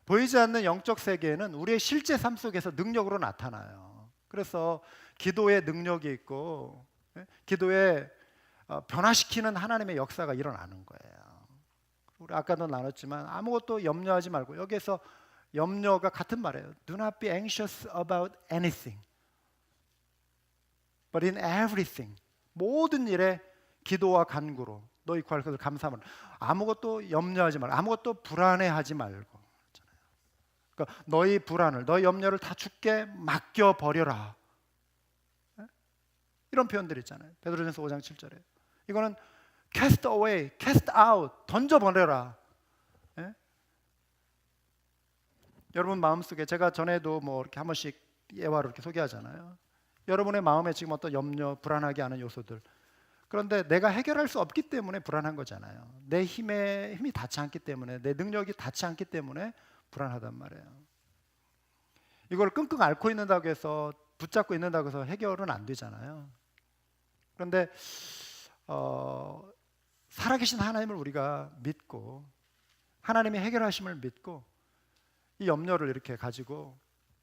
보이지 않는 영적 세계에는 우리의 실제 삶 속에서 능력으로 나타나요. 그래서 기도의 능력이 있고 기도에 변화시키는 하나님의 역사가 일어나는 거예요. 우리 아까도 나눴지만 아무것도 염려하지 말고, 여기에서 염려가 같은 말이에요. Do not be anxious about anything, but in everything. 모든 일에 기도와 간구로 너희 구할 것을 감사함으로. 아무것도 염려하지 말고, 아무것도 불안해하지 말고. 그러니까 너희 불안을, 너희 염려를 다 주께 맡겨 버려라. 이런 표현들 있잖아요. 베드로전서 5장 7절에. 이거는 cast away, cast out, 던져버려라. 예? 여러분 마음속에, 제가 전에도 뭐 이렇게 한 번씩 예화로 이렇게 소개하잖아요. 여러분의 마음에 지금 어떤 염려, 불안하게 하는 요소들. 그런데 내가 해결할 수 없기 때문에 불안한 거잖아요. 내 힘이 닿지 않기 때문에, 내 능력이 닿지 않기 때문에 불안하단 말이에요. 이걸 끙끙 앓고 있는다고 해서, 붙잡고 있는다고 해서 해결은 안 되잖아요. 그런데 살아계신 하나님을 우리가 믿고, 하나님의 해결하심을 믿고, 이 염려를 이렇게 가지고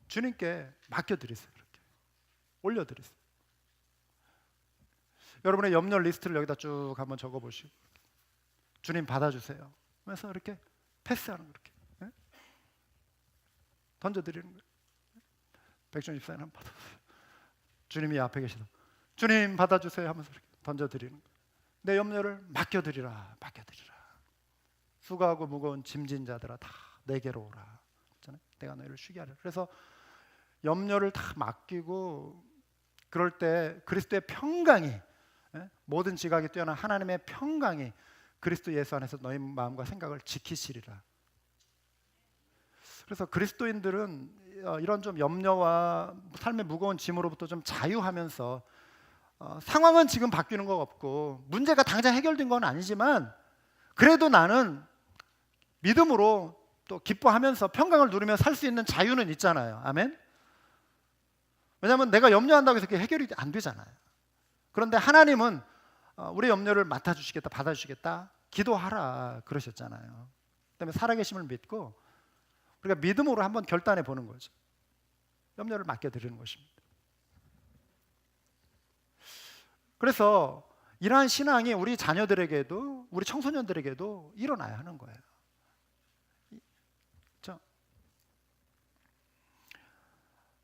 주님께 맡겨드리세요. 이렇게 올려드리세요. 여러분의 염려 리스트를 여기다 쭉 한번 적어보시고, 주님 받아주세요 하면서 이렇게 패스하는 거, 이렇게 던져드리는 거예요. 백준 집사님 한번 받아주세요. 주님이 앞에 계시다. 주님 받아주세요 하면서 이렇게 던져드리는 거예요. 내 염려를 맡겨드리라, 맡겨드리라. 수고하고 무거운 짐진 자들아 다 내게로 오라. 내가 너희를 쉬게 하리라. 그래서 염려를 다 맡기고, 그럴 때 그리스도의 평강이, 모든 지각이 뛰어난 하나님의 평강이 그리스도 예수 안에서 너희 마음과 생각을 지키시리라. 그래서 그리스도인들은 이런 좀 염려와 삶의 무거운 짐으로부터 좀 자유하면서, 상황은 지금 바뀌는 거 없고 문제가 당장 해결된 건 아니지만 그래도 나는 믿음으로 또 기뻐하면서 평강을 누리며 살 수 있는 자유는 있잖아요. 아멘? 왜냐하면 내가 염려한다고 해서 그게 해결이 안 되잖아요. 그런데 하나님은 우리의 염려를 맡아주시겠다, 받아주시겠다, 기도하라 그러셨잖아요. 그다음에 살아계심을 믿고 우리가 믿음으로 한번 결단해 보는 거죠. 염려를 맡겨드리는 것입니다. 그래서 이러한 신앙이 우리 자녀들에게도, 우리 청소년들에게도 일어나야 하는 거예요. 그렇죠?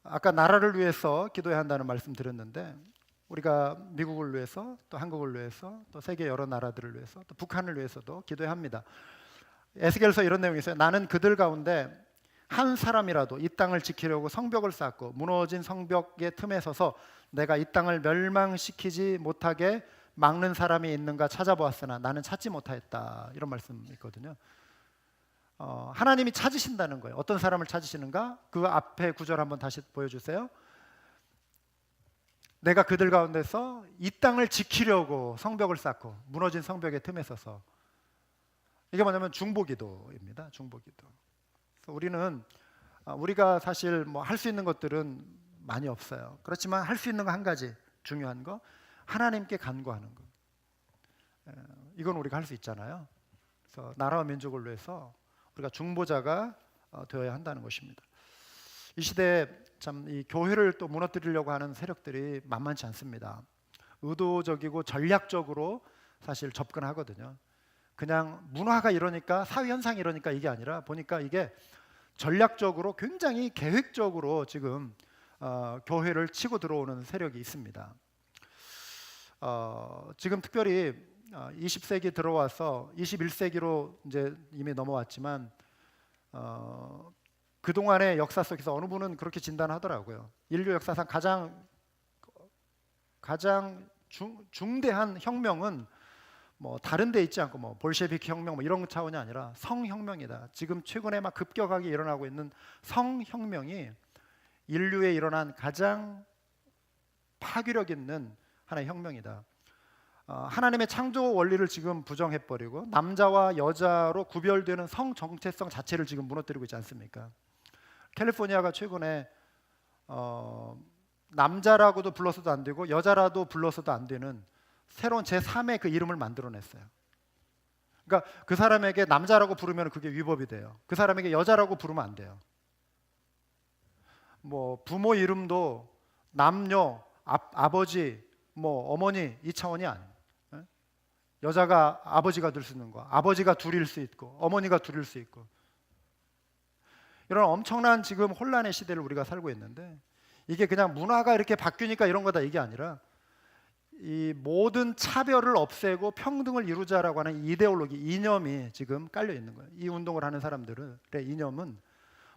아까 나라를 위해서 기도해야 한다는 말씀 드렸는데, 우리가 미국을 위해서, 또 한국을 위해서, 또 세계 여러 나라들을 위해서, 또 북한을 위해서도 기도해야 합니다. 에스겔서 이런 내용이 있어요. 나는 그들 가운데 한 사람이라도 이 땅을 지키려고 성벽을 쌓고 무너진 성벽의 틈에 서서 내가 이 땅을 멸망시키지 못하게 막는 사람이 있는가 찾아보았으나 나는 찾지 못하였다. 이런 말씀이 있거든요. 하나님이 찾으신다는 거예요. 어떤 사람을 찾으시는가? 그 앞에 구절 한번 다시 보여주세요. 내가 그들 가운데서 이 땅을 지키려고 성벽을 쌓고 무너진 성벽의 틈에 서서. 이게 뭐냐면 중보기도입니다. 중보기도. 우리는 우리가 사실 뭐 할 수 있는 것들은 많이 없어요. 그렇지만 할 수 있는 거 한 가지 중요한 거, 하나님께 간구하는 거. 이건 우리가 할 수 있잖아요. 그래서 나라와 민족을 위해서 우리가 중보자가 되어야 한다는 것입니다. 이 시대에 참 이 교회를 또 무너뜨리려고 하는 세력들이 만만치 않습니다. 의도적이고 전략적으로 사실 접근하거든요. 그냥 문화가 이러니까, 사회 현상이 이러니까 이게 아니라, 보니까 이게 전략적으로 굉장히 계획적으로 지금 교회를 치고 들어오는 세력이 있습니다. 지금 특별히 20세기 들어와서 21세기로 이제 이미 넘어왔지만 그동안의 역사 속에서 어느 분은 그렇게 진단하더라고요. 인류 역사상 가장 중대한 혁명은 뭐 다른 데 있지 않고 뭐 볼셰비크 혁명 뭐 이런 차원이 아니라 성혁명이다. 지금 최근에 막 급격하게 일어나고 있는 성혁명이 인류에 일어난 가장 파괴력 있는 하나의 혁명이다. 하나님의 창조 원리를 지금 부정해버리고 남자와 여자로 구별되는 성 정체성 자체를 지금 무너뜨리고 있지 않습니까? 캘리포니아가 최근에 남자라고도 불러서도 안 되고 여자라도 불러서도 안 되는 새로운 제3의 그 이름을 만들어냈어요. 그러니까 그 사람에게 남자라고 부르면 그게 위법이 돼요. 그 사람에게 여자라고 부르면 안 돼요. 뭐 부모 이름도 남녀, 아버지, 뭐 어머니 이 차원이 아니에요. 여자가 아버지가 될 수 있는 거, 아버지가 둘일 수 있고 어머니가 둘일 수 있고, 이런 엄청난 지금 혼란의 시대를 우리가 살고 있는데, 이게 그냥 문화가 이렇게 바뀌니까 이런 거다 이게 아니라 이 모든 차별을 없애고 평등을 이루자라고 하는 이데올로기, 이념이 지금 깔려 있는 거예요. 이 운동을 하는 사람들의 이념은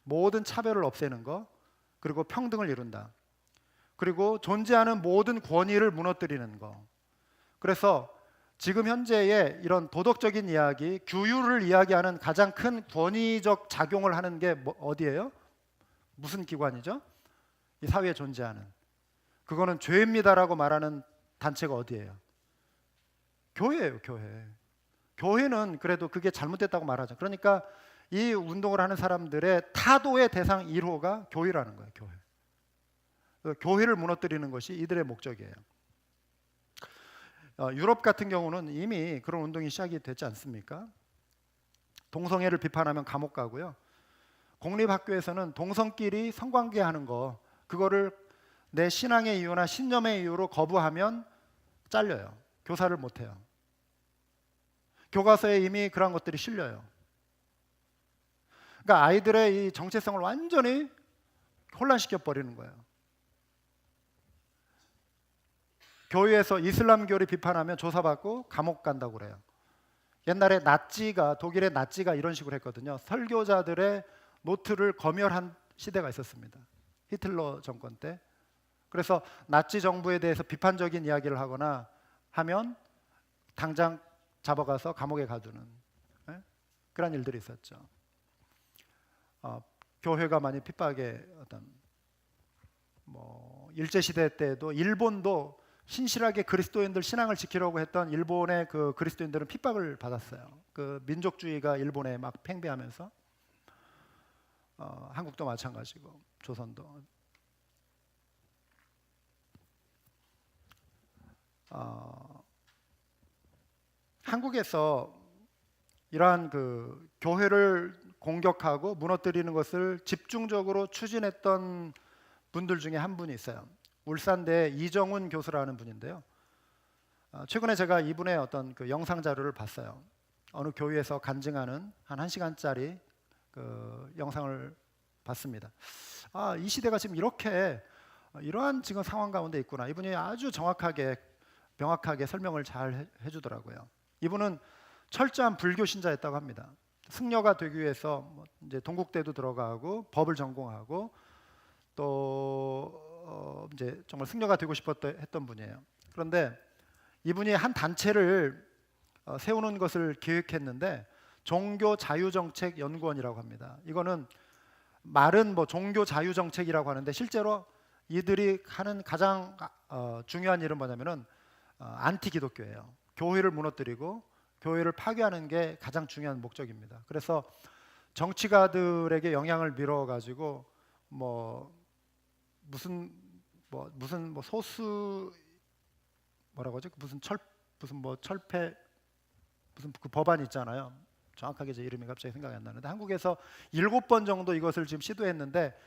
모든 차별을 없애는 거, 그리고 평등을 이룬다, 그리고 존재하는 모든 권위를 무너뜨리는 거. 그래서 지금 현재의 이런 도덕적인 이야기, 규율을 이야기하는 가장 큰 권위적 작용을 하는 게 어디예요? 무슨 기관이죠? 이 사회에 존재하는, 그거는 죄입니다라고 말하는 단체가 어디예요? 교회예요. 교회는 그래도 그게 잘못됐다고 말하죠. 그러니까 이 운동을 하는 사람들의 타도의 대상 1호가 교회라는 거예요. 교회를 무너뜨리는 것이 이들의 목적이에요. 유럽 같은 경우는 이미 그런 운동이 시작이 됐지 않습니까? 동성애를 비판하면 감옥 가고요. 공립학교에서는 동성끼리 성관계하는 거, 그거를 내 신앙의 이유나 신념의 이유로 거부하면 잘려요. 교사를 못해요. 교과서에 이미 그런 것들이 실려요. 그러니까 아이들의 이 정체성을 완전히 혼란시켜 버리는 거예요. 교회에서 이슬람교를 비판하면 조사받고 감옥 간다고 그래요. 옛날에 독일의 나치가 이런 식으로 했거든요. 설교자들의 노트를 검열한 시대가 있었습니다. 히틀러 정권 때. 그래서 나치 정부에 대해서 비판적인 이야기를 하거나 하면 당장 잡아가서 감옥에 가두는 그런 일들이 있었죠. 교회가 많이 핍박의 일제 시대 때도 일본도 신실하게 그리스도인들 신앙을 지키려고 했던 일본의 그 그리스도인들은 핍박을 받았어요. 그 민족주의가 일본에 막 팽배하면서, 한국도 마찬가지고 조선도. 한국에서 이러한 그 교회를 공격하고 무너뜨리는 것을 집중적으로 추진했던 분들 중에 한 분이 있어요. 울산대 이정훈 교수라는 분인데요. 최근에 제가 이분의 어떤 그 영상 자료를 봤어요. 어느 교회에서 간증하는 한 1시간짜리 그 영상을 봤습니다. 이 시대가 지금 이러한 지금 상황 가운데 있구나. 이분이 아주 정확하게 명확하게 설명을 잘 해주더라고요. 이분은 철저한 불교 신자였다고 합니다. 승려가 되기 위해서 이제 동국대도 들어가고 법을 전공하고 또 이제 정말 승려가 되고 했던 분이에요. 그런데 이분이 한 단체를 세우는 것을 계획했는데 종교자유정책연구원이라고 합니다. 이거는 말은 종교자유정책이라고 하는데 실제로 이들이 하는 가장 중요한 일은 뭐냐면은 안티 기독교예요. 교회를 무너뜨리고 교회를 파괴하는 게 가장 중요한 목적입니다. 그래서 정치가들에게 영향을 밀어가지고 무슨 소수 뭐라고 하죠? 무슨 철폐 무슨 그 법안 있잖아요. 정확하게 제 이름이 갑자기 생각이 안 나는데 한국에서 7번 정도 이것을 지금 시도했는데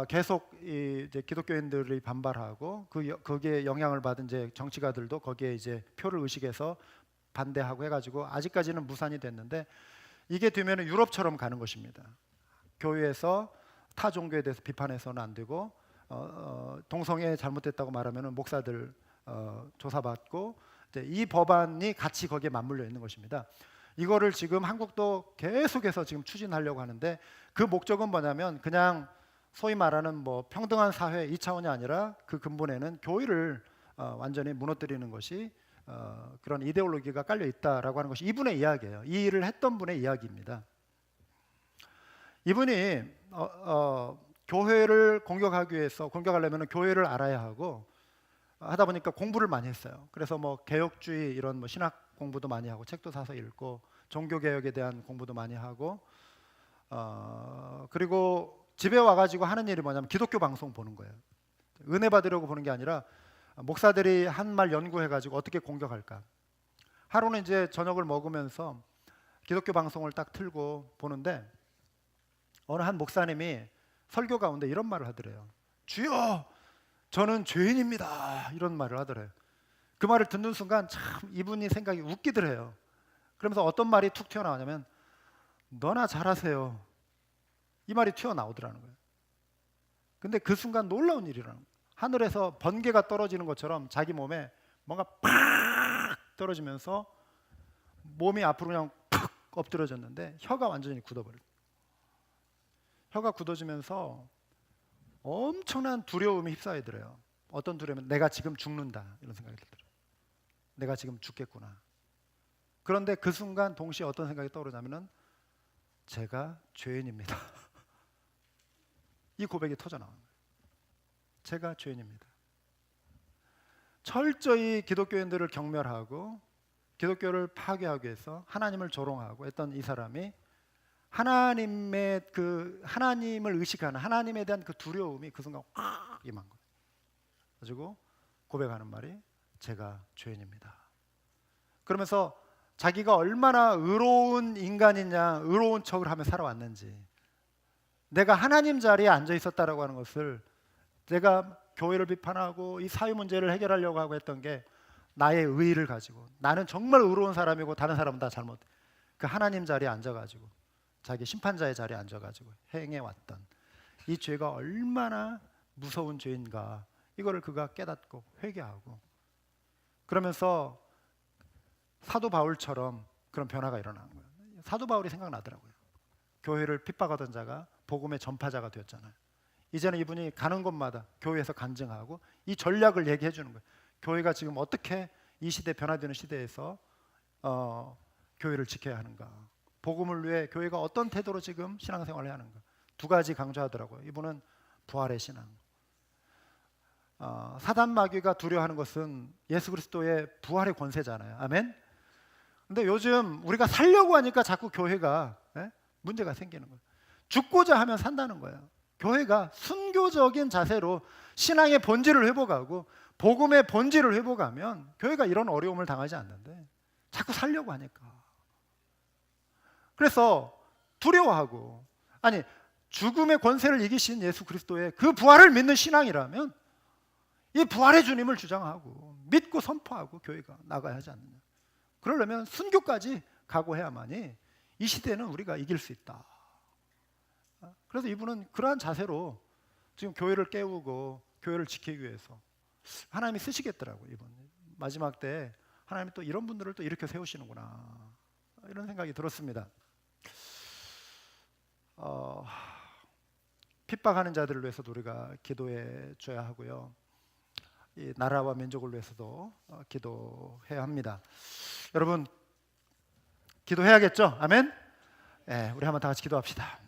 계속 이제 기독교인들이 반발하고 거기에 영향을 받은 이제 정치가들도 거기에 이제 표를 의식해서 반대하고 해가지고 아직까지는 무산이 됐는데, 이게 되면은 유럽처럼 가는 것입니다. 교회에서 타 종교에 대해서 비판해서는 안 되고 동성애 잘못됐다고 말하면은 목사들 조사받고 이제 이 법안이 같이 거기에 맞물려 있는 것입니다. 이거를 지금 한국도 계속해서 지금 추진하려고 하는데 그 목적은 뭐냐면 그냥 소위 말하는 뭐 평등한 사회 이 차원이 아니라 그 근본에는 교회를 완전히 무너뜨리는 것이 그런 이데올로기가 깔려 있다라고 하는 것이 이분의 이야기예요. 이 일을 했던 분의 이야기입니다. 이분이 교회를 공격하려면 교회를 알아야 하고 하다 보니까 공부를 많이 했어요. 그래서 뭐 개혁주의 이런 뭐 신학 공부도 많이 하고 책도 사서 읽고 종교 개혁에 대한 공부도 많이 하고 그리고 집에 와가지고 하는 일이 뭐냐면 기독교 방송 보는 거예요. 은혜 받으려고 보는 게 아니라 목사들이 한 말 연구해가지고 어떻게 공격할까. 하루는 이제 저녁을 먹으면서 기독교 방송을 딱 틀고 보는데 어느 한 목사님이 설교 가운데 이런 말을 하더래요. 주여, 저는 죄인입니다. 이런 말을 하더래요. 그 말을 듣는 순간 참 이분이 생각이 웃기더래요. 그러면서 어떤 말이 툭 튀어나오냐면 너나 잘하세요. 이 말이 튀어나오더라는 거예요. 근데 그 순간 놀라운 일이라는 거예요. 하늘에서 번개가 떨어지는 것처럼 자기 몸에 뭔가 팍 떨어지면서 몸이 앞으로 그냥 팍 엎드려졌는데 혀가 완전히 굳어버려요. 혀가 굳어지면서 엄청난 두려움이 휩싸이더래요. 어떤 두려움은 내가 지금 죽는다 이런 생각이 들더래요. 내가 지금 죽겠구나. 그런데 그 순간 동시에 어떤 생각이 떠오르냐면은 제가 죄인입니다. 이 고백이 터져나온 거예요. 제가 죄인입니다. 철저히 기독교인들을 경멸하고 기독교를 파괴하기 위해서 하나님을 조롱하고 했던 이 사람이 하나님의 그 하나님을 의식하는 하나님에 대한 그 두려움이 그 순간 확 임한 거예요. 가지고 고백하는 말이 제가 죄인입니다. 그러면서 자기가 얼마나 의로운 인간이냐, 의로운 척을 하며 살아왔는지, 내가 하나님 자리에 앉아 있었다라고 하는 것을, 내가 교회를 비판하고 이 사회 문제를 해결하려고 하고 했던 게 나의 의의를 가지고 나는 정말 의로운 사람이고 다른 사람은 다 잘못, 그 하나님 자리에 앉아가지고 자기 심판자의 자리에 앉아가지고 행해왔던 이 죄가 얼마나 무서운 죄인가, 이거를 그가 깨닫고 회개하고 그러면서 사도 바울처럼 그런 변화가 일어난 거예요. 사도 바울이 생각나더라고요. 교회를 핍박하던 자가 복음의 전파자가 되었잖아요. 이제는 이분이 가는 곳마다 교회에서 간증하고 이 전략을 얘기해 주는 거예요. 교회가 지금 어떻게 이 시대, 변화되는 시대에서 교회를 지켜야 하는가, 복음을 위해 교회가 어떤 태도로 지금 신앙생활을 해야 하는가, 두 가지 강조하더라고요. 이분은 부활의 신앙. 사단 마귀가 두려워하는 것은 예수 그리스도의 부활의 권세잖아요. 아멘. 근데 요즘 우리가 살려고 하니까 자꾸 교회가 문제가 생기는 거예요. 죽고자 하면 산다는 거예요. 교회가 순교적인 자세로 신앙의 본질을 회복하고 복음의 본질을 회복하면 교회가 이런 어려움을 당하지 않는데 자꾸 살려고 하니까. 그래서 두려워하고, 아니 죽음의 권세를 이기신 예수 그리스도의 그 부활을 믿는 신앙이라면 이 부활의 주님을 주장하고 믿고 선포하고 교회가 나가야 하지 않느냐. 그러려면 순교까지 각오해야만이 이 시대는 우리가 이길 수 있다. 그래서 이분은 그러한 자세로 지금 교회를 깨우고 교회를 지키기 위해서 하나님이 쓰시겠더라고요. 이분 마지막 때 하나님이 또 이런 분들을 또 이렇게 세우시는구나, 이런 생각이 들었습니다. 핍박하는 자들을 위해서도 우리가 기도해 줘야 하고요, 이 나라와 민족을 위해서도 기도해야 합니다. 여러분 기도해야겠죠? 아멘. 우리 한번 다 같이 기도합시다.